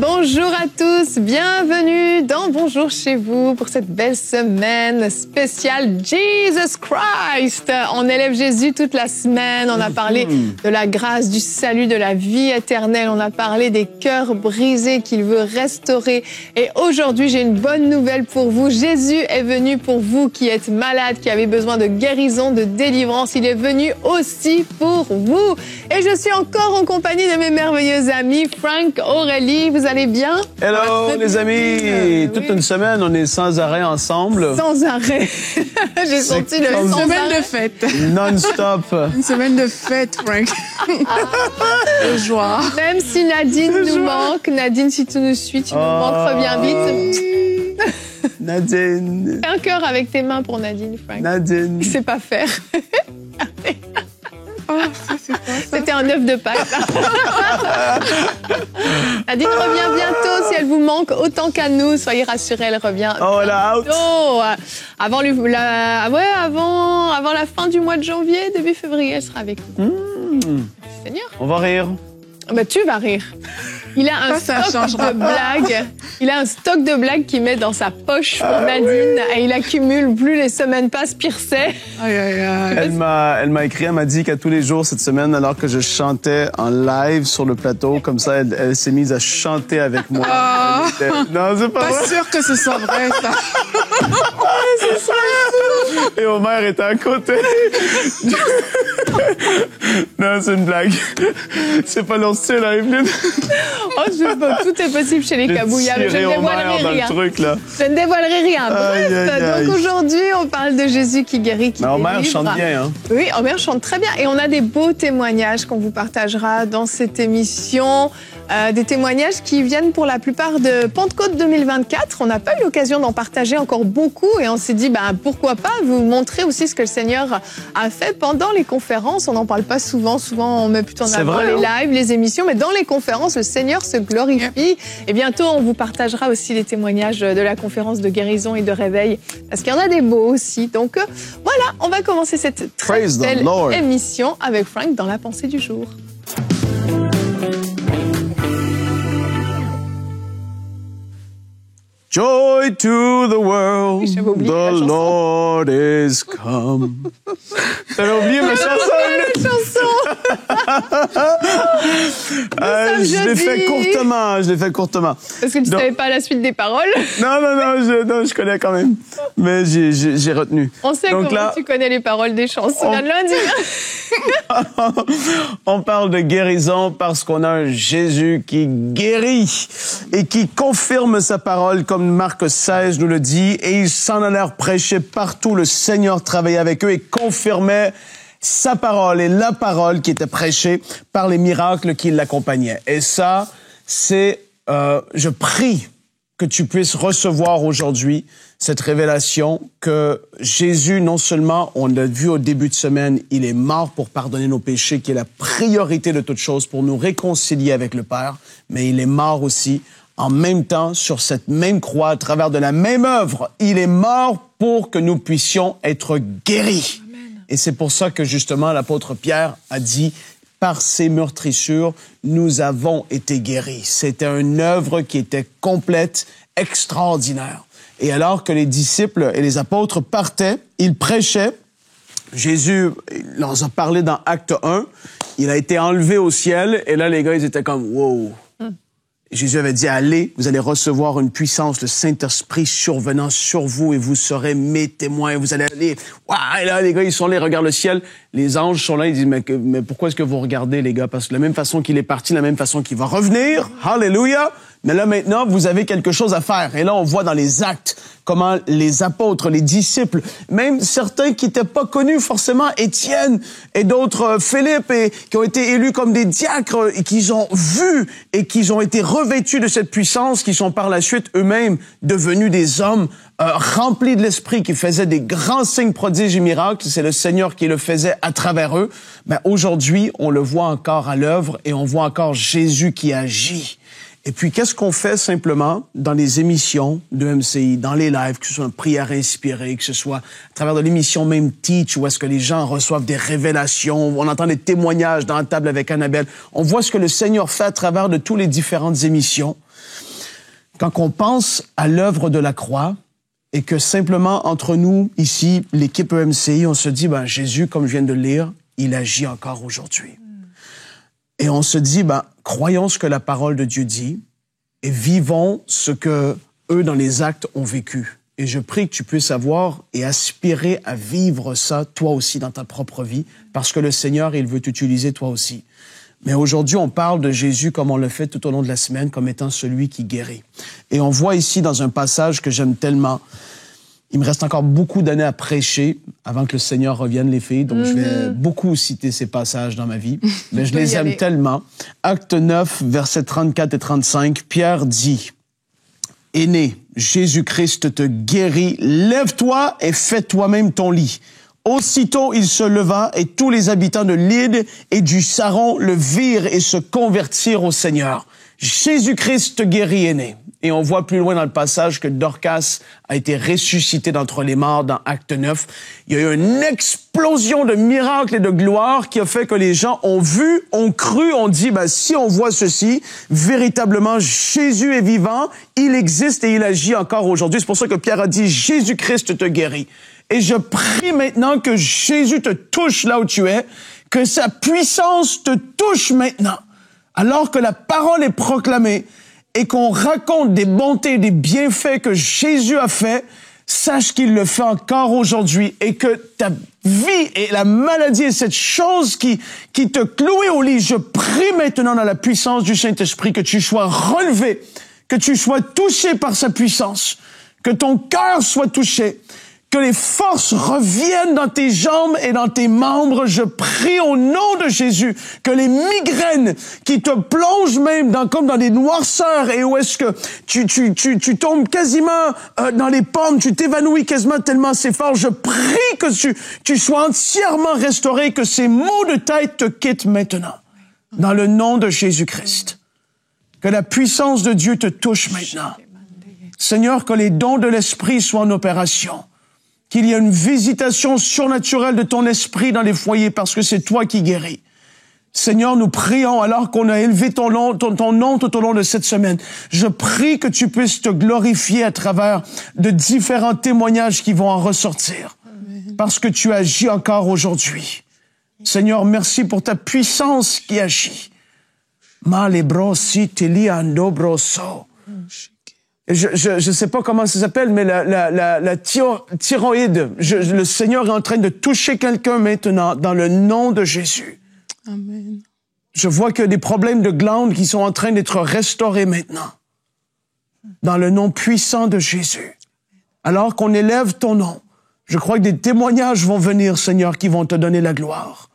Bonjour à tous, bienvenue dans Bonjour chez vous pour cette belle semaine spéciale Jesus Christ. On élève Jésus toute la semaine, on a parlé de la grâce, du salut, de la vie éternelle, on a parlé des cœurs brisés qu'il veut restaurer. Et aujourd'hui, j'ai une bonne nouvelle pour vous. Jésus est venu pour vous qui êtes malades, qui avez besoin de guérison, de délivrance. Il est venu aussi pour vous. Et je suis encore en compagnie de mes merveilleux amis, Frank, Aurélie. Vous allez bien? Hello, les amis! Toute une semaine, on est sans arrêt ensemble. Sans arrêt. J'ai senti le Une sans semaine arrêt. de fête. Non-stop. Une semaine de fête, Frank. De joie. Même si Nadine nous manque, Nadine, si tu nous suis, tu nous manques, reviens vite. Nadine. Fais un cœur avec tes mains pour Nadine, Frank. Nadine. Il sait pas faire. Oh, ça, c'est quoi, ça? C'était un œuf de Pâques. Nadine revient bientôt. Si elle vous manque autant qu'à nous, soyez rassurés, elle revient. Oh, là, out. bientôt. Avant la fin du mois de janvier, début février, elle sera avec nous. Seigneur. On va rire. Bah, tu vas rire. Il a un Ça stock changera de pas. blagues. Il a un stock de blagues qu'il met dans sa poche pour Nadine. Et il accumule. Plus les semaines passent, pire c'est. Aïe, aïe, aïe. Elle m'a écrit, elle m'a dit qu'à tous les jours cette semaine, alors que je chantais en live sur le plateau, comme ça, elle s'est mise à chanter avec moi. Elle était- Non, c'est pas Pas vrai. sûr que ce soit vrai, ça. Et Omer était à côté. Non, c'est une blague. C'est pas leur style, hein, Evelyne. Oh, je sais pas, tout est possible chez les J'ai Kabouya, mais je tiré ne Omer dévoilerai dans rien. le truc, là. Je ne dévoilerai rien. Aïe, Bref, aïe, aïe. donc aujourd'hui, on parle de Jésus qui guérit, qui Mais Omer délivre. chante bien, hein. Oui, Omer chante très bien. Et on a des beaux témoignages qu'on vous partagera dans cette émission. Des témoignages qui viennent pour la plupart de Pentecôte 2024. On n'a pas eu l'occasion d'en partager encore beaucoup et on s'est dit, pourquoi pas vous montrer aussi ce que le Seigneur a fait pendant les conférences. On n'en parle pas souvent. Souvent, on met plutôt en C'est avant vrai, les hein? lives, les émissions. Mais dans les conférences, le Seigneur se glorifie. Et bientôt, on vous partagera aussi les témoignages de la conférence de guérison et de réveil. Parce qu'il y en a des beaux aussi. Donc, voilà, on va commencer cette très Praise the belle Lord. émission avec Frank dans la pensée du jour. Joy to the world, Oui, j'avais oublié the la chanson. Lord is come. T'avais oublié ma chanson? La chanson. sommes Je l'ai jeudi. fait courtement. Parce que tu ne Donc- savais pas la suite des paroles. Non, je connais quand même. Mais j'ai retenu. On sait Donc comment là, tu connais les paroles des chansons. on- Vient de lundi. on parle de guérison parce qu'on a un Jésus qui guérit et qui confirme sa parole comme Marc 16 nous le dit. Et ils s'en allèrent prêcher partout. Le Seigneur travaillait avec eux et confirmait sa parole et la parole qui était prêchée par les miracles qui l'accompagnaient. Et ça, c'est, je prie que tu puisses recevoir aujourd'hui cette révélation que Jésus, non seulement, on l'a vu au début de semaine, il est mort pour pardonner nos péchés, qui est la priorité de toute chose pour nous réconcilier avec le Père, mais il est mort aussi en même temps sur cette même croix, à travers de la même œuvre. Il est mort pour que nous puissions être guéris. Et c'est pour ça que justement l'apôtre Pierre a dit par ses meurtrissures, nous avons été guéris. C'était une œuvre qui était complète, extraordinaire. Et alors que les disciples et les apôtres partaient, ils prêchaient. Jésus leur a parlé dans Acte 1. Il a été enlevé au ciel. Et là, les gars, ils étaient comme, wow. Jésus avait dit, allez, vous allez recevoir une puissance, le Saint-Esprit survenant sur vous et vous serez mes témoins. Vous allez aller, waouh, et là, les gars, ils sont là, ils regardent le ciel. Les anges sont là, ils disent, mais pourquoi est-ce que vous regardez, les gars? Parce que de la même façon qu'il est parti, de la même façon qu'il va revenir. Hallelujah! Mais là, maintenant, vous avez quelque chose à faire. Et là, on voit dans les actes comment les apôtres, les disciples, même certains qui n'étaient pas connus forcément, Étienne et d'autres, Philippe, et qui ont été élus comme des diacres et qu'ils ont vu et qu'ils ont été revêtus de cette puissance, qui sont par la suite eux-mêmes devenus des hommes remplis de l'Esprit, qui faisaient des grands signes, prodiges et miracles. C'est le Seigneur qui le faisait à travers eux. Ben, aujourd'hui, on le voit encore à l'œuvre et on voit encore Jésus qui agit. Et puis, qu'est-ce qu'on fait simplement dans les émissions de MCI, dans les lives, que ce soit une prière inspirée, que ce soit à travers de l'émission même Teach, où est-ce que les gens reçoivent des révélations, on entend des témoignages dans la table avec Annabelle. On voit ce que le Seigneur fait à travers de toutes les différentes émissions. quand on pense à l'œuvre de la croix et que simplement entre nous, ici, l'équipe EMCI, on se dit, Jésus, comme je viens de le lire, il agit encore aujourd'hui. Et on se dit, croyons ce que la parole de Dieu dit et vivons ce que eux, dans les actes, ont vécu. Et je prie que tu puisses avoir et aspirer à vivre ça, toi aussi, dans ta propre vie, parce que le Seigneur, il veut t'utiliser toi aussi. Mais aujourd'hui, on parle de Jésus comme on le fait tout au long de la semaine, comme étant celui qui guérit. Et on voit ici, dans un passage que j'aime tellement, il me reste encore beaucoup d'années à prêcher avant que le Seigneur revienne, les filles. Donc, je vais beaucoup citer ces passages dans ma vie. Mais je les aime tellement. Acte 9, versets 34 et 35, Pierre dit, « Aîné, Jésus-Christ te guérit. Lève-toi et fais toi-même ton lit. » Aussitôt, il se leva et tous les habitants de Lyde et du Saron le virent et se convertirent au Seigneur. Jésus-Christ te guérit, aîné. Et on voit plus loin dans le passage que Dorcas a été ressuscité d'entre les morts dans Acte 9. Il y a eu une explosion de miracles et de gloire qui a fait que les gens ont vu, ont cru, ont dit, si on voit ceci, véritablement, Jésus est vivant, il existe et il agit encore aujourd'hui. C'est pour ça que Pierre a dit, Jésus-Christ te guérit. Et je prie maintenant que Jésus te touche là où tu es, que sa puissance te touche maintenant, alors que la parole est proclamée et qu'on raconte des bontés et des bienfaits que Jésus a fait, sache qu'il le fait encore aujourd'hui et que ta vie et la maladie et cette chose qui te clouait au lit, je prie maintenant dans la puissance du Saint-Esprit que tu sois relevé, que tu sois touché par sa puissance, que ton cœur soit touché, que les forces reviennent dans tes jambes et dans tes membres. Je prie au nom de Jésus que les migraines qui te plongent même comme dans des noirceurs et où est-ce que tu tombes quasiment dans les pommes, tu t'évanouis quasiment tellement c'est fort. Je prie que tu sois entièrement restauré, que ces maux de tête te quittent maintenant. Dans le nom de Jésus-Christ. Que la puissance de Dieu te touche maintenant. Seigneur, que les dons de l'Esprit soient en opération. Qu'il y ait une visitation surnaturelle de ton esprit dans les foyers parce que c'est toi qui guéris. Seigneur, nous prions alors qu'on a élevé ton nom tout au long de cette semaine. Je prie que tu puisses te glorifier à travers de différents témoignages qui vont en ressortir. Amen. Parce que tu agis encore aujourd'hui. Seigneur, merci pour ta puissance qui agit. Je sais pas comment ça s'appelle, mais la thyroïde. Le Seigneur est en train de toucher quelqu'un maintenant dans le nom de Jésus. Amen. Je vois qu'il y a des problèmes de glandes qui sont en train d'être restaurés maintenant. Dans le nom puissant de Jésus. Alors qu'on élève ton nom, je crois que des témoignages vont venir, Seigneur, qui vont te donner la gloire.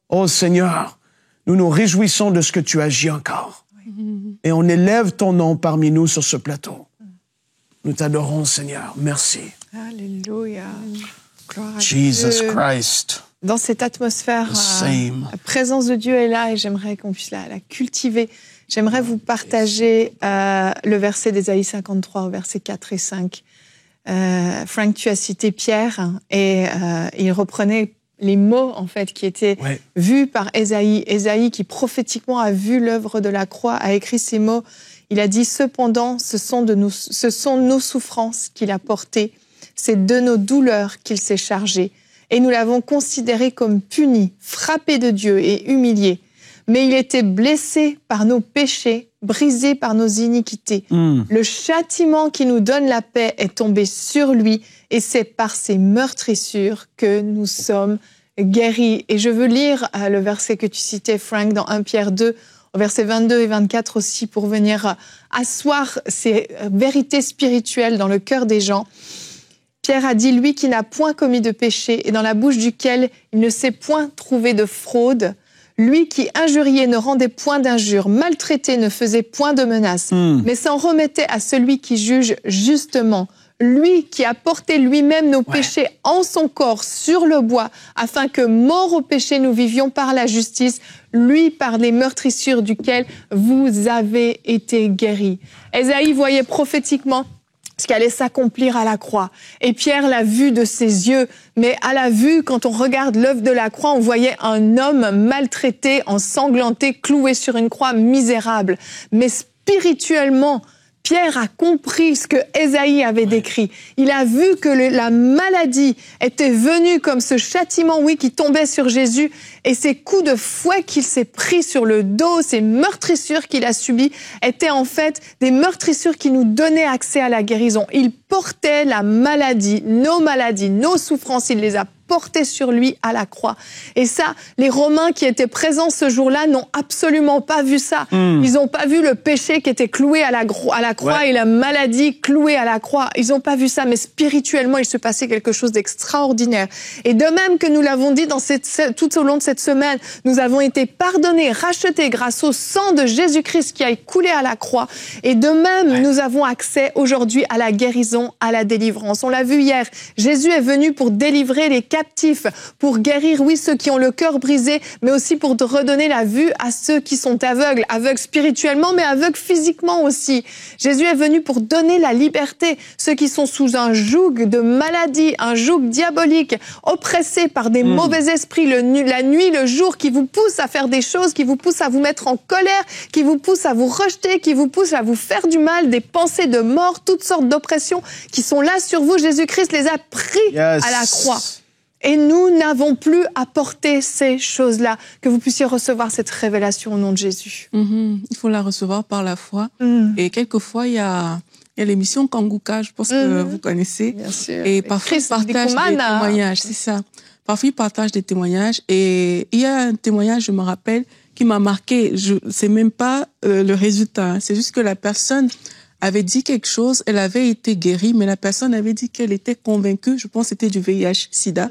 Oh Seigneur, nous nous réjouissons de ce que tu agis encore. Et on élève ton nom parmi nous sur ce plateau. Nous t'adorons, Seigneur. Merci. Alléluia. Gloire à Jesus Dieu. Christ. Dans cette atmosphère, la présence de Dieu est là et j'aimerais qu'on puisse la cultiver. J'aimerais vous partager le verset d'Ésaïe 53, versets 4 et 5. Frank, tu as cité Pierre et il reprenait les mots, en fait, qui étaient vus par Ésaïe. Ésaïe, qui prophétiquement a vu l'œuvre de la croix, a écrit ces mots. Il a dit, cependant, ce sont nos souffrances qu'il a portées. C'est de nos douleurs qu'il s'est chargé. Et nous l'avons considéré comme puni, frappé de Dieu et humilié. Mais il était blessé par nos péchés, brisé par nos iniquités. Le châtiment qui nous donne la paix est tombé sur lui et c'est par ses meurtrissures que nous sommes guéris. Et je veux lire le verset que tu citais, Frank, dans 1 Pierre 2, au verset 22 et 24 aussi, pour venir asseoir ces vérités spirituelles dans le cœur des gens. Pierre a dit, lui qui n'a point commis de péché et dans la bouche duquel il ne s'est point trouvé de fraude, lui qui injuriait ne rendait point d'injures, maltraité ne faisait point de menaces, mais s'en remettait à celui qui juge justement. Lui qui a porté lui-même nos péchés en son corps sur le bois, afin que, morts au péché, nous vivions par la justice, lui par les meurtrissures duquel vous avez été guéris. Ésaïe voyait prophétiquement ce qui allait s'accomplir à la croix. Et Pierre l'a vu de ses yeux, mais à la vue, quand on regarde l'œuvre de la croix, on voyait un homme maltraité, ensanglanté, cloué sur une croix, misérable. Mais spirituellement, Pierre a compris ce que Ésaïe avait décrit. Il a vu que la maladie était venue comme ce châtiment, qui tombait sur Jésus, et ces coups de fouet qu'il s'est pris sur le dos, ces meurtrissures qu'il a subies, étaient en fait des meurtrissures qui nous donnaient accès à la guérison. Il portait la maladie, nos souffrances, il les a porté sur lui à la croix. Et ça, les Romains qui étaient présents ce jour-là n'ont absolument pas vu ça. Ils n'ont pas vu le péché qui était cloué à la croix et la maladie clouée à la croix. Ils n'ont pas vu ça, mais spirituellement, il se passait quelque chose d'extraordinaire. Et de même que nous l'avons dit tout au long de cette semaine, nous avons été pardonnés, rachetés grâce au sang de Jésus-Christ qui a coulé à la croix. Et de même, nous avons accès aujourd'hui à la guérison, à la délivrance. On l'a vu hier, Jésus est venu pour délivrer les captifs, pour guérir, ceux qui ont le cœur brisé, mais aussi pour redonner la vue à ceux qui sont aveugles spirituellement, mais aveugles physiquement aussi. Jésus est venu pour donner la liberté, ceux qui sont sous un joug de maladie, un joug diabolique, oppressés par des mauvais esprits, la nuit, le jour, qui vous poussent à faire des choses, qui vous poussent à vous mettre en colère, qui vous poussent à vous rejeter, qui vous poussent à vous faire du mal, des pensées de mort, toutes sortes d'oppressions qui sont là sur vous. Jésus-Christ les a pris à la croix. Et nous n'avons plus à porter ces choses-là. Que vous puissiez recevoir cette révélation au nom de Jésus. Il faut la recevoir par la foi. Et quelquefois, il y a l'émission Kanguka, je pense que vous connaissez. Bien sûr. Et parfois, ils partagent des témoignages, c'est ça. Parfois, ils partagent des témoignages. Et il y a un témoignage, je me rappelle, qui m'a marqué. C'est même pas le résultat. C'est juste que la personne avait dit quelque chose, elle avait été guérie, mais la personne avait dit qu'elle était convaincue, je pense que c'était du VIH-Sida,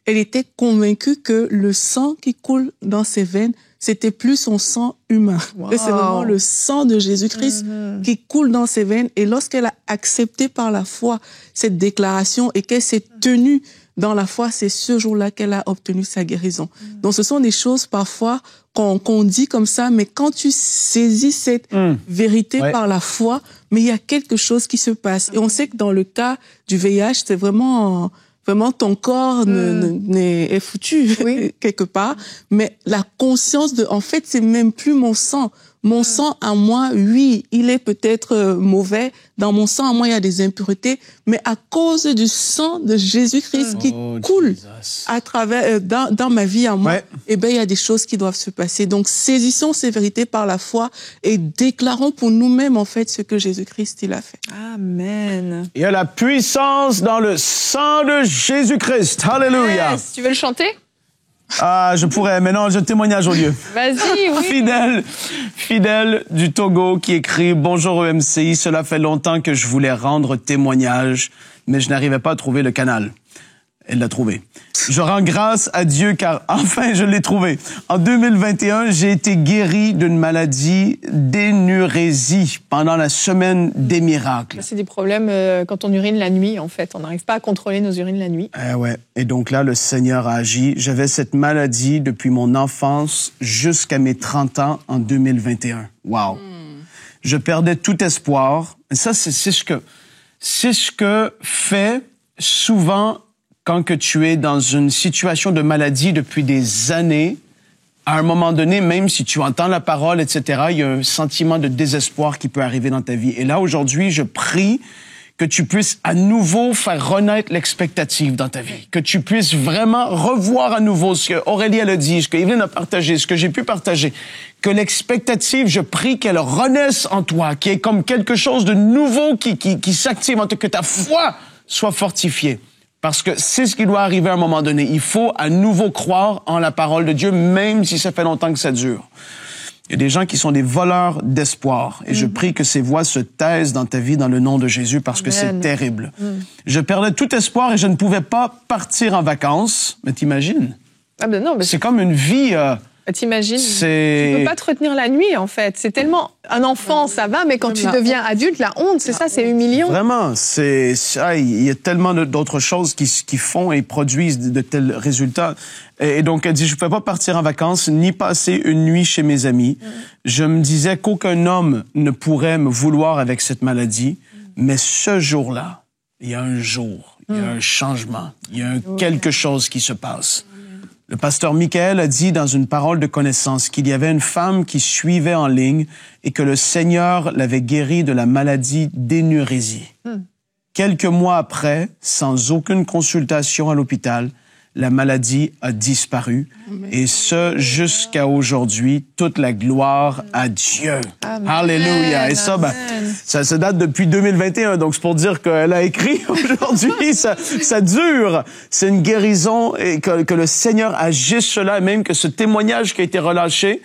elle était convaincue que le sang qui coule dans ses veines, c'était plus son sang humain. Wow. C'est vraiment le sang de Jésus-Christ qui coule dans ses veines. Et lorsqu'elle a accepté par la foi cette déclaration et qu'elle s'est tenue dans la foi, c'est ce jour-là qu'elle a obtenu sa guérison. Donc ce sont des choses parfois qu'on dit comme ça, mais quand tu saisis cette vérité par la foi, mais il y a quelque chose qui se passe. Et on sait que dans le cas du VIH, c'est vraiment ton corps est foutu quelque part, mais la conscience en fait, c'est même plus mon sang. Mon sang à moi, il est peut-être mauvais. Dans mon sang à moi, il y a des impuretés, mais à cause du sang de Jésus-Christ qui coule à travers dans ma vie à moi, il y a des choses qui doivent se passer. Donc saisissons ces vérités par la foi et déclarons pour nous-mêmes en fait ce que Jésus-Christ il a fait. Amen. Il y a la puissance dans le sang de Jésus-Christ. Alléluia. Yes. Tu veux le chanter? Ah, je pourrais, mais non, je témoignage au lieu. Vas-y, oui. Fidèle du Togo qui écrit « Bonjour EMCI, cela fait longtemps que je voulais rendre témoignage, mais je n'arrivais pas à trouver le canal. » Elle l'a trouvé. Je rends grâce à Dieu car enfin je l'ai trouvé. En 2021, j'ai été guéri d'une maladie d'énurésie pendant la semaine des miracles. C'est des problèmes quand on urine la nuit, en fait. On n'arrive pas à contrôler nos urines la nuit. Et donc là, le Seigneur a agi. J'avais cette maladie depuis mon enfance jusqu'à mes 30 ans en 2021. Wow. Je perdais tout espoir. Et ça, c'est ce que fait souvent quand que tu es dans une situation de maladie depuis des années, à un moment donné, même si tu entends la parole, etc., il y a un sentiment de désespoir qui peut arriver dans ta vie. Et là, aujourd'hui, je prie que tu puisses à nouveau faire renaître l'expectative dans ta vie, que tu puisses vraiment revoir à nouveau ce que Aurélie elle a dit, ce que Evelyne a partagé, ce que j'ai pu partager, que l'expectative, je prie qu'elle renaisse en toi, qu'il y ait comme quelque chose de nouveau qui s'active en toi, que ta foi soit fortifiée. Parce que c'est ce qui doit arriver à un moment donné. Il faut à nouveau croire en la parole de Dieu, même si ça fait longtemps que ça dure. Il y a des gens qui sont des voleurs d'espoir. Et je prie que ces voix se taisent dans ta vie dans le nom de Jésus parce que c'est terrible. Je perdais tout espoir et je ne pouvais pas partir en vacances. Mais t'imagines? Ah ben non, c'est comme une vie... T'imagines, tu peux pas te retenir la nuit, en fait. C'est tellement... Un enfant, ça va, mais quand tu deviens adulte, la honte, c'est ça, c'est humiliant. Vraiment, il y a tellement d'autres choses qui font et produisent de tels résultats. Et donc, elle dit, je ne pouvais pas partir en vacances, ni passer une nuit chez mes amis. Je me disais qu'aucun homme ne pourrait me vouloir avec cette maladie. Mais ce jour-là, il y a un jour, il y a un changement, il y a quelque chose qui se passe. Le pasteur Michael a dit dans une parole de connaissance qu'il y avait une femme qui suivait en ligne et que le Seigneur l'avait guérie de la maladie d'énurésie. Quelques mois après, sans aucune consultation à l'hôpital, la maladie a disparu. Amen. Et ce, jusqu'à aujourd'hui, toute la gloire à Dieu. Amen. Alléluia. Et ça, ça date depuis 2021. Donc, c'est pour dire qu'elle a écrit aujourd'hui. ça dure. C'est une guérison et que le Seigneur agisse cela, et même que ce témoignage qui a été relâché,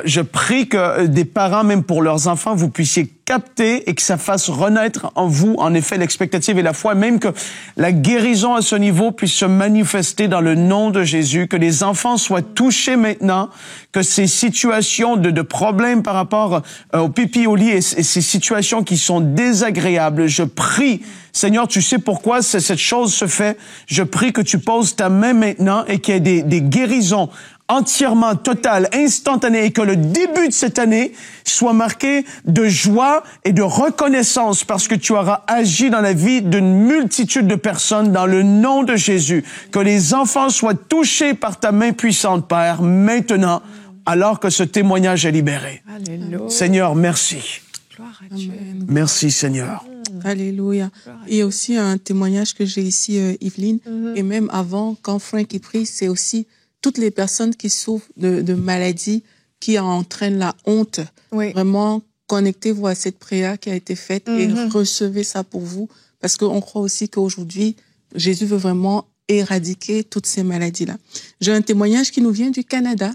je prie que des parents, même pour leurs enfants, vous puissiez capter et que ça fasse renaître en vous, en effet, l'expectative et la foi, même que la guérison à ce niveau puisse se manifester dans le nom de Jésus, que les enfants soient touchés maintenant, que ces situations de problèmes par rapport au pipi au lit et ces situations qui sont désagréables, je prie, Seigneur, tu sais pourquoi cette chose se fait, je prie que tu poses ta main maintenant et qu'il y ait des guérisons entièrement totale, instantanée, et que le début de cette année soit marqué de joie et de reconnaissance parce que tu auras agi dans la vie d'une multitude de personnes dans le nom de Jésus. Que les enfants soient touchés par ta main puissante, Père, maintenant, alors que ce témoignage est libéré. Alléluia. Seigneur, merci. Gloire à Dieu. Merci, Seigneur. Alléluia. Il y a aussi un témoignage que j'ai ici, Yveline, et même avant, quand Frank y prie, c'est aussi toutes les personnes qui souffrent de maladies qui entraînent la honte. Oui. Vraiment, connectez-vous à cette prière qui a été faite et recevez ça pour vous. Parce qu'on croit aussi qu'aujourd'hui, Jésus veut vraiment éradiquer toutes ces maladies-là. J'ai un témoignage qui nous vient du Canada.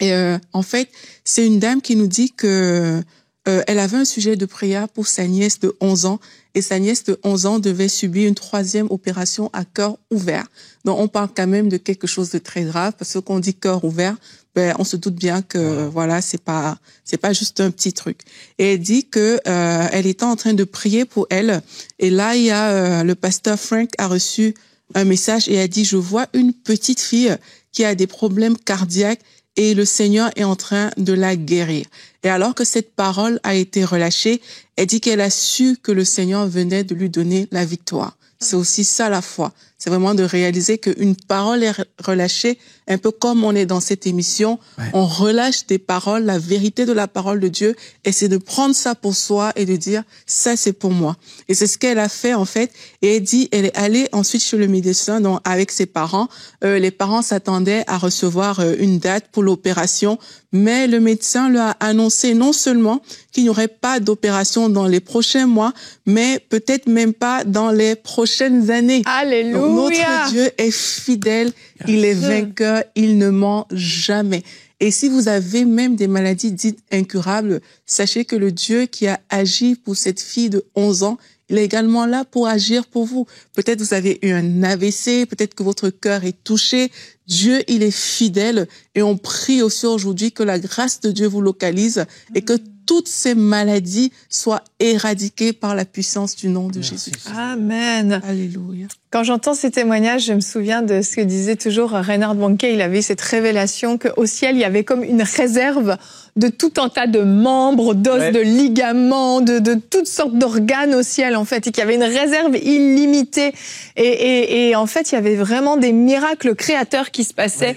Et en fait, c'est une dame qui nous dit que elle avait un sujet de prière pour sa nièce de 11 ans. Et sa nièce de 11 ans devait subir une 3e opération à cœur ouvert. Donc, on parle quand même de quelque chose de très grave, parce que quand on dit cœur ouvert, on se doute bien que, voilà, c'est pas juste un petit truc. Et elle dit que, elle était en train de prier pour elle. Et là, il y a, le pasteur Frank a reçu un message et a dit, je vois une petite fille qui a des problèmes cardiaques et le Seigneur est en train de la guérir. Et alors que cette parole a été relâchée, elle dit qu'elle a su que le Seigneur venait de lui donner la victoire. C'est aussi ça la foi. C'est vraiment de réaliser qu'une parole est relâchée, un peu comme on est dans cette émission. Ouais. On relâche des paroles, la vérité de la parole de Dieu, et c'est de prendre ça pour soi et de dire, ça c'est pour moi. Et c'est ce qu'elle a fait en fait. Et elle dit, elle est allée ensuite chez le médecin, donc avec ses parents. Les parents s'attendaient à recevoir une date pour l'opération, mais le médecin lui a annoncé non seulement qu'il n'y aurait pas d'opération dans les prochains mois, mais peut-être même pas dans les prochaines années. Alléluia. Donc, notre Dieu est fidèle, il est vainqueur, il ne ment jamais. Et si vous avez même des maladies dites incurables, sachez que le Dieu qui a agi pour cette fille de 11 ans, il est également là pour agir pour vous. Peut-être vous avez eu un AVC, peut-être que votre cœur est touché. Dieu, il est fidèle et on prie aussi aujourd'hui que la grâce de Dieu vous localise et que toutes ces maladies soient éradiquées par la puissance du nom de Jésus. Amen. Alléluia. Quand j'entends ces témoignages, je me souviens de ce que disait toujours Reinhard Bonnke. Il avait cette révélation qu'au ciel, il y avait comme une réserve de tout un tas de membres, d'os, de ligaments, de toutes sortes d'organes au ciel, en fait, et qu'il y avait une réserve illimitée. Et en fait, il y avait vraiment des miracles créateurs qui se passaient,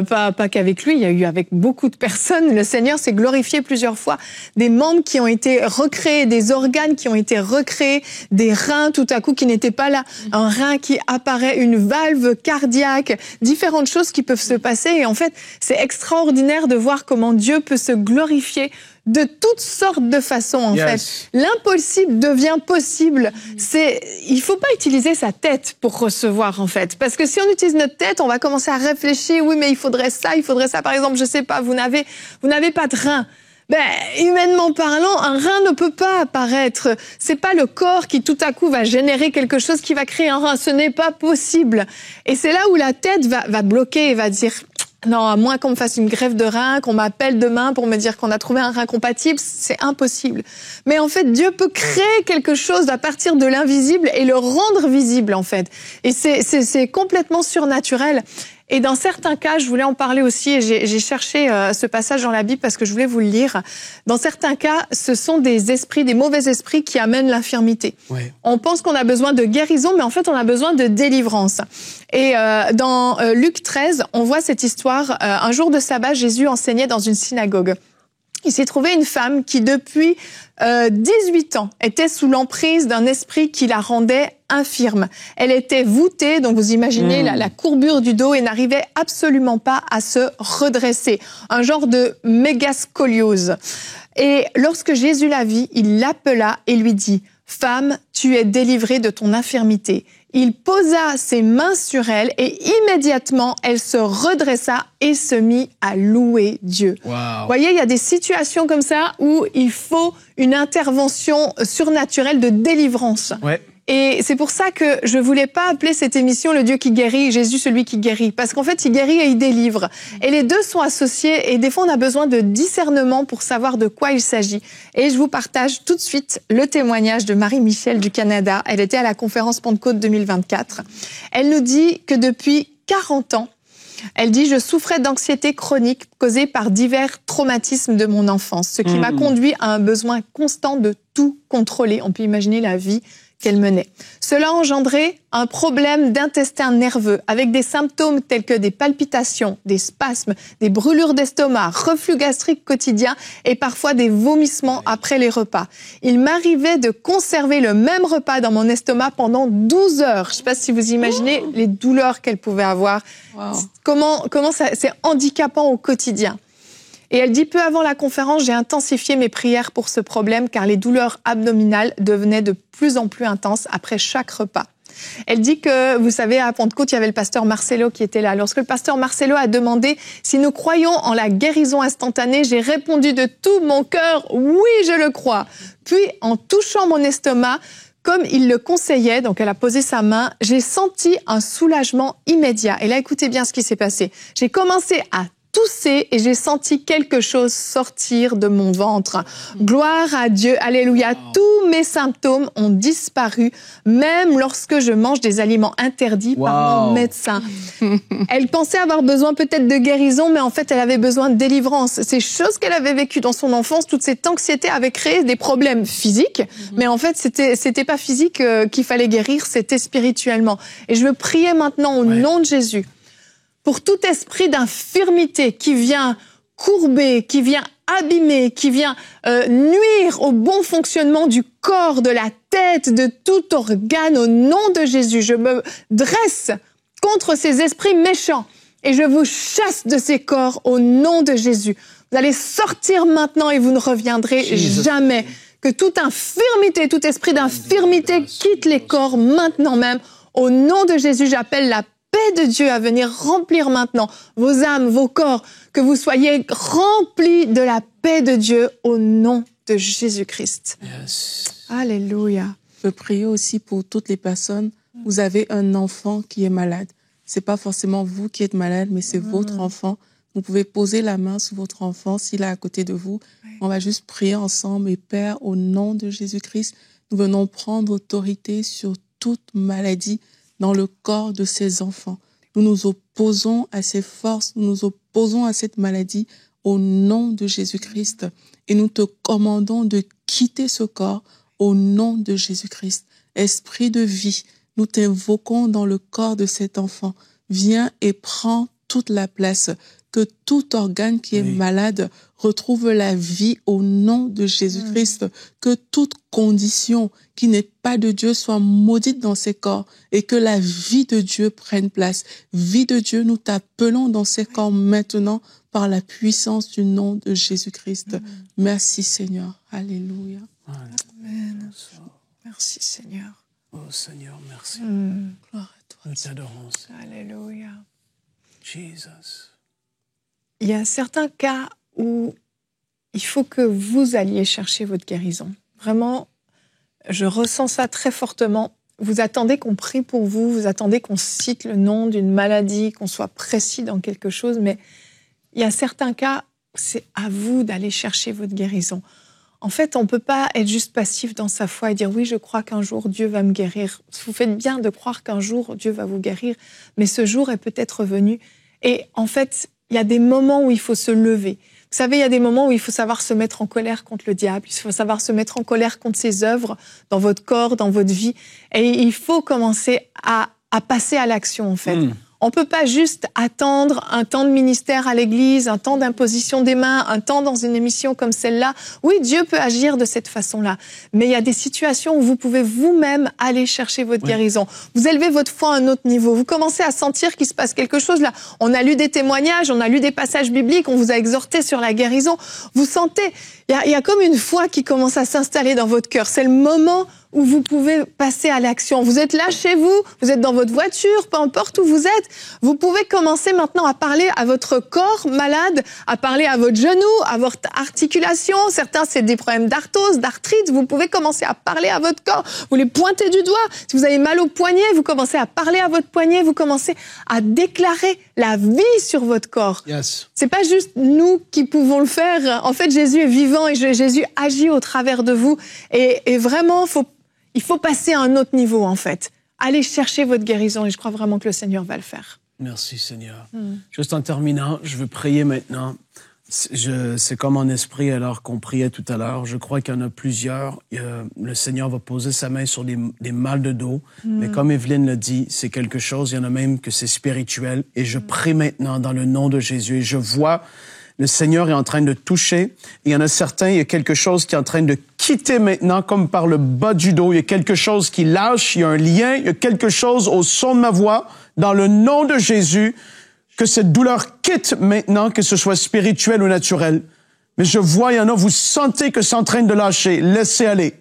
pas qu'avec lui, il y a eu avec beaucoup de personnes. Le Seigneur s'est glorifié plusieurs fois. Des membres qui ont été recréés, des organes qui ont été recréés, des reins tout à coup qui n'étaient pas là, un rein qui apparaît, une valve cardiaque, différentes choses qui peuvent se passer. Et en fait, c'est extraordinaire de voir comment Dieu peut se glorifier de toutes sortes de façons, en fait. L'impossible devient possible. Il faut pas utiliser sa tête pour recevoir, en fait. Parce que si on utilise notre tête, on va commencer à réfléchir, oui, mais il faudrait ça. Par exemple, je sais pas, vous n'avez pas de rein. Humainement parlant, un rein ne peut pas apparaître. C'est pas le corps qui tout à coup va générer quelque chose qui va créer un rein. Ce n'est pas possible. Et c'est là où la tête va bloquer et va dire, non, à moins qu'on me fasse une greffe de rein, qu'on m'appelle demain pour me dire qu'on a trouvé un rein compatible, c'est impossible. Mais en fait, Dieu peut créer quelque chose à partir de l'invisible et le rendre visible, en fait. Et c'est complètement surnaturel. Et dans certains cas, je voulais en parler aussi, et j'ai cherché ce passage dans la Bible parce que je voulais vous le lire. Dans certains cas, ce sont des esprits, des mauvais esprits qui amènent l'infirmité. Ouais. On pense qu'on a besoin de guérison, mais en fait, on a besoin de délivrance. Et dans Luc 13, on voit cette histoire. Un jour de sabbat, Jésus enseignait dans une synagogue. Il s'est trouvé une femme qui, depuis 18 ans, était sous l'emprise d'un esprit qui la rendait infirme. Elle était voûtée, donc vous imaginez la courbure du dos, et n'arrivait absolument pas à se redresser. Un genre de mégascoliose. Et lorsque Jésus la vit, il l'appela et lui dit « Femme, tu es délivrée de ton infirmité ». Il posa ses mains sur elle et immédiatement, elle se redressa et se mit à louer Dieu. Wow. Vous voyez, il y a des situations comme ça où il faut une intervention surnaturelle de délivrance. Ouais. Et c'est pour ça que je voulais pas appeler cette émission le Dieu qui guérit, Jésus celui qui guérit. Parce qu'en fait, il guérit et il délivre. Et les deux sont associés et des fois, on a besoin de discernement pour savoir de quoi il s'agit. Et je vous partage tout de suite le témoignage de Marie-Michel du Canada. Elle était à la conférence Pentecôte 2024. Elle nous dit que depuis 40 ans, elle dit « Je souffrais d'anxiété chronique causée par divers traumatismes de mon enfance, ce qui m'a conduit à un besoin constant de tout contrôler. » On peut imaginer la vie qu'elle menait. Cela a engendré un problème d'intestin nerveux avec des symptômes tels que des palpitations, des spasmes, des brûlures d'estomac, reflux gastrique quotidien et parfois des vomissements après les repas. Il m'arrivait de conserver le même repas dans mon estomac pendant 12 heures. Je ne sais pas si vous imaginez les douleurs qu'elle pouvait avoir. Wow. Comment ça, c'est handicapant au quotidien. Et elle dit, peu avant la conférence, j'ai intensifié mes prières pour ce problème car les douleurs abdominales devenaient de plus en plus intenses après chaque repas. Elle dit que, vous savez, à Pentecôte, il y avait le pasteur Marcelo qui était là. Lorsque le pasteur Marcelo a demandé si nous croyons en la guérison instantanée, j'ai répondu de tout mon cœur, oui, je le crois. Puis, en touchant mon estomac, comme il le conseillait, donc elle a posé sa main, j'ai senti un soulagement immédiat. Et là, écoutez bien ce qui s'est passé. J'ai commencé à tousser et j'ai senti quelque chose sortir de mon ventre. Gloire à Dieu, alléluia. Tous mes symptômes ont disparu, même lorsque je mange des aliments interdits par mon médecin. Elle pensait avoir besoin peut-être de guérison, mais en fait, elle avait besoin de délivrance. Ces choses qu'elle avait vécues dans son enfance, toute cette anxiété avait créé des problèmes physiques, mais en fait, c'était pas physique qu'il fallait guérir, c'était spirituellement. Et je veux prier maintenant au nom de Jésus pour tout esprit d'infirmité qui vient courber, qui vient abîmer, qui vient nuire au bon fonctionnement du corps, de la tête, de tout organe, au nom de Jésus. Je me dresse contre ces esprits méchants et je vous chasse de ces corps au nom de Jésus. Vous allez sortir maintenant et vous ne reviendrez jamais. Que toute infirmité, tout esprit d'infirmité quitte les corps maintenant même. Au nom de Jésus, j'appelle la paix de Dieu à venir remplir maintenant vos âmes, vos corps, que vous soyez remplis de la paix de Dieu au nom de Jésus-Christ. Yes. Alléluia. Je peux prier aussi pour toutes les personnes. Vous avez un enfant qui est malade. C'est pas forcément vous qui êtes malade, mais c'est votre enfant. Vous pouvez poser la main sur votre enfant s'il est à côté de vous. Oui. On va juste prier ensemble. Et Père, au nom de Jésus-Christ, nous venons prendre autorité sur toute maladie dans le corps de ces enfants. Nous nous opposons à ces forces, nous nous opposons à cette maladie au nom de Jésus-Christ et nous te commandons de quitter ce corps au nom de Jésus-Christ. Esprit de vie, nous t'invoquons dans le corps de cet enfant. Viens et prends toute la place. Que tout organe qui est malade retrouve la vie au nom de Jésus-Christ. Que toute condition qui n'est pas de Dieu soit maudite dans ces corps et que la vie de Dieu prenne place. Vie de Dieu, nous t'appelons dans ces corps maintenant par la puissance du nom de Jésus-Christ. Merci Seigneur. Alléluia. Amen. Merci Seigneur. Oh Seigneur, merci. Gloire à toi. Nous t'adorons. Alléluia. Jesus. Il y a certains cas où il faut que vous alliez chercher votre guérison. Vraiment, je ressens ça très fortement. Vous attendez qu'on prie pour vous, vous attendez qu'on cite le nom d'une maladie, qu'on soit précis dans quelque chose, mais il y a certains cas où c'est à vous d'aller chercher votre guérison. En fait, on peut pas être juste passif dans sa foi et dire oui, je crois qu'un jour Dieu va me guérir. Vous faites bien de croire qu'un jour Dieu va vous guérir, mais ce jour est peut-être venu. Et en fait, il y a des moments où il faut se lever. Vous savez, il y a des moments où il faut savoir se mettre en colère contre le diable. Il faut savoir se mettre en colère contre ses œuvres dans votre corps, dans votre vie. Et il faut commencer à passer à l'action, en fait. On peut pas juste attendre un temps de ministère à l'église, un temps d'imposition des mains, un temps dans une émission comme celle-là. Oui, Dieu peut agir de cette façon-là. Mais il y a des situations où vous pouvez vous-même aller chercher votre guérison. Vous élevez votre foi à un autre niveau. Vous commencez à sentir qu'il se passe quelque chose là. On a lu des témoignages, on a lu des passages bibliques, on vous a exhorté sur la guérison. Vous sentez, il y a comme une foi qui commence à s'installer dans votre cœur. C'est le moment où vous pouvez passer à l'action. Vous êtes là chez vous, vous êtes dans votre voiture, peu importe où vous êtes. Vous pouvez commencer maintenant à parler à votre corps malade, à parler à votre genou, à votre articulation. Certains, c'est des problèmes d'arthrose, d'arthrite. Vous pouvez commencer à parler à votre corps. Vous les pointez du doigt. Si vous avez mal au poignet, vous commencez à parler à votre poignet. Vous commencez à déclarer la vie sur votre corps. Yes. C'est pas juste nous qui pouvons le faire. En fait, Jésus est vivant et Jésus agit au travers de vous. Et vraiment, il faut passer à un autre niveau, en fait. Allez chercher votre guérison et je crois vraiment que le Seigneur va le faire. Merci, Seigneur. Juste en terminant, je veux prier maintenant. C'est comme en esprit alors qu'on priait tout à l'heure. Je crois qu'il y en a plusieurs. Le Seigneur va poser sa main sur des mal de dos. Mais comme Evelyne l'a dit, c'est quelque chose, il y en a même que c'est spirituel. Et je prie maintenant dans le nom de Jésus. Et je vois le Seigneur est en train de toucher. Il y en a certains, il y a quelque chose qui est en train de quitter maintenant, comme par le bas du dos. Il y a quelque chose qui lâche, il y a un lien, il y a quelque chose au son de ma voix. Dans le nom de Jésus, que cette douleur quitte maintenant, que ce soit spirituel ou naturel. Mais je vois, il y en a, vous sentez que c'est en train de lâcher. Laissez aller.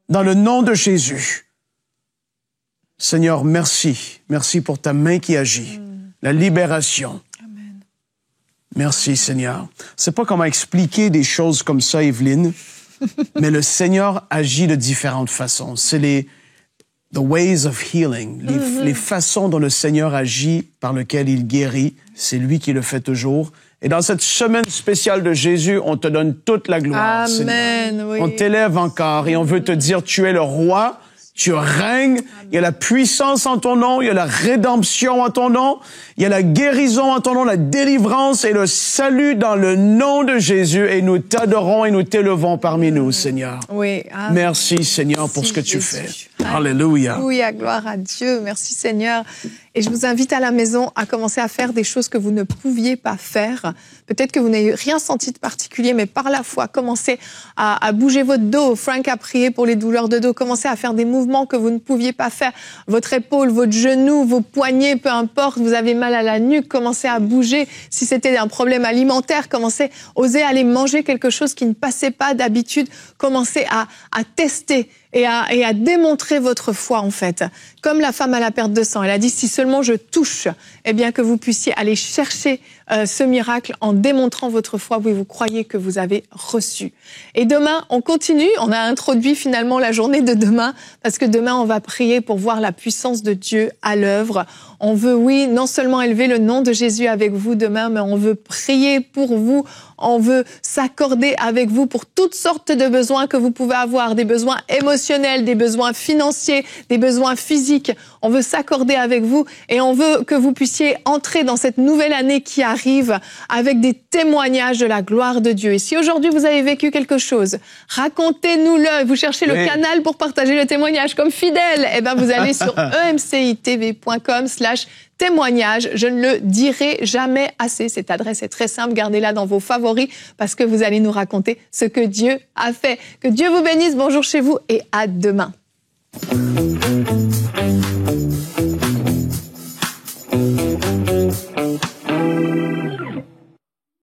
Dans le nom de Jésus. Seigneur, merci. Merci pour ta main qui agit. La libération. Merci, Seigneur. Je ne sais pas comment expliquer des choses comme ça, Evelyne, mais le Seigneur agit de différentes façons. C'est the ways of healing, les façons dont le Seigneur agit, par lesquelles il guérit. C'est lui qui le fait toujours. Et dans cette semaine spéciale de Jésus, on te donne toute la gloire, Amen, Seigneur. oui. On t'élève encore et on veut te dire, tu es le roi. Tu règnes, il y a la puissance en ton nom, il y a la rédemption en ton nom, il y a la guérison en ton nom, la délivrance et le salut dans le nom de Jésus. Et nous t'adorons et nous t'élevons parmi nous, Seigneur. Oui. Amen. Merci, Seigneur, pour ce que tu fais. Alléluia. Alléluia, gloire à Dieu. Merci, Seigneur. Et je vous invite à la maison à commencer à faire des choses que vous ne pouviez pas faire. Peut-être que vous n'avez rien senti de particulier, mais par la foi, commencez à bouger votre dos. Frank a prié pour les douleurs de dos. Commencez à faire des mouvements que vous ne pouviez pas faire. Votre épaule, votre genou, vos poignets, peu importe, vous avez mal à la nuque, commencez à bouger. Si c'était un problème alimentaire, osez aller manger quelque chose qui ne passait pas d'habitude. Commencez à tester et à démontrer votre foi, en fait. Comme la femme à la perte de sang, elle a dit, si seulement je touche, eh bien que vous puissiez aller chercher ce miracle en démontrant votre foi, oui, vous croyez que vous avez reçu. Et demain, on continue, on a introduit finalement la journée de demain, parce que demain, on va prier pour voir la puissance de Dieu à l'œuvre. On veut, oui, non seulement élever le nom de Jésus avec vous demain, mais on veut prier pour vous, on veut s'accorder avec vous pour toutes sortes de besoins que vous pouvez avoir, des besoins émotionnels, des besoins financiers, des besoins physiques. On veut s'accorder avec vous et on veut que vous puissiez entrer dans cette nouvelle année qui arrive avec des témoignages de la gloire de Dieu. Et si aujourd'hui vous avez vécu quelque chose, racontez-nous-le. Vous cherchez le canal pour partager le témoignage comme fidèle. Eh ben, vous allez sur emcitv.com/témoignage. Je ne le dirai jamais assez. Cette adresse est très simple. Gardez-la dans vos favoris parce que vous allez nous raconter ce que Dieu a fait. Que Dieu vous bénisse. Bonjour chez vous et à demain.